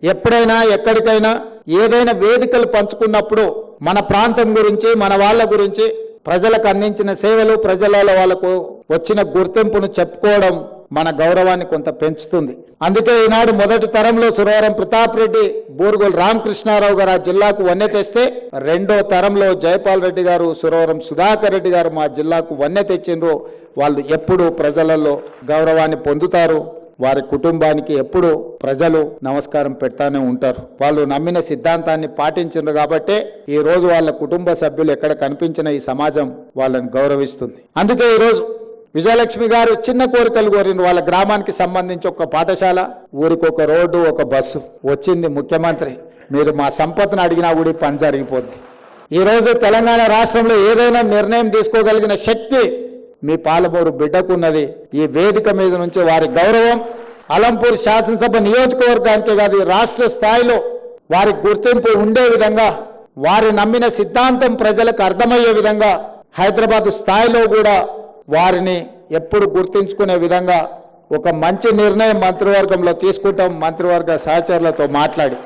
ఎప్పుడైనా ఎక్కడికైనా ఏదైనా వేదికలు పంచుకున్నప్పుడు మన ప్రాంతం గురించి మన వాళ్ళ గురించి ప్రజలకు అందించిన సేవలు ప్రజల వాళ్ళకు వచ్చిన గుర్తింపును చెప్పుకోవడం మన గౌరవాన్ని కొంత పెంచుతుంది. అందుకే ఈనాడు మొదటి తరంలో సురవరం ప్రతాప్ రెడ్డి, బూరుగుల రామకృష్ణారావు గారు ఆ జిల్లాకు వన్నె తెస్తే, రెండో తరంలో జయపాల్ రెడ్డి గారు, సురవరం సుధాకర్ రెడ్డి గారు మా జిల్లాకు వన్నె తెచ్చిండ్రు. వాళ్ళు ఎప్పుడు ప్రజలలో గౌరవాన్ని పొందుతారు. వారి కుటుంబానికి ఎప్పుడు ప్రజలు నమస్కారం పెడతానే ఉంటారు. వాళ్ళు నమ్మిన సిద్ధాంతాన్ని పాటించారు కాబట్టే ఈ రోజు వాళ్ళ కుటుంబ సభ్యులు ఎక్కడ కనిపించిన ఈ సమాజం వాళ్ళని గౌరవిస్తుంది. అందుకే ఈరోజు విజయలక్ష్మి గారు చిన్న కోరికలు కోరింది. వాళ్ళ గ్రామానికి సంబంధించి ఒక పాఠశాల, ఊరికి ఒక రోడ్డు, ఒక బస్సు వచ్చింది. ముఖ్యమంత్రి మీరు మా సంపదను అడిగినా కూడా పని జరిగిపోద్ది. ఈరోజు తెలంగాణ రాష్ట్రంలో ఏదైనా నిర్ణయం తీసుకోగలిగిన శక్తి మీ పాలమూరు బిడ్డకున్నది. ఈ వేదిక మీద నుంచి వారి గౌరవం అలంపూర్ శాసనసభ నియోజకవర్గానికే కాదు, రాష్ట్ర స్థాయిలో వారి గుర్తింపు ఉండే విధంగా, వారి నమ్మిన సిద్ధాంతం ప్రజలకు అర్థమయ్యే విధంగా, హైదరాబాద్ స్థాయిలో కూడా వారిని ఎప్పుడు గుర్తించుకునే విధంగా ఒక మంచి నిర్ణయం మంత్రివర్గంలో తీసుకుంటాం. మంత్రివర్గ సహచరులతో మాట్లాడి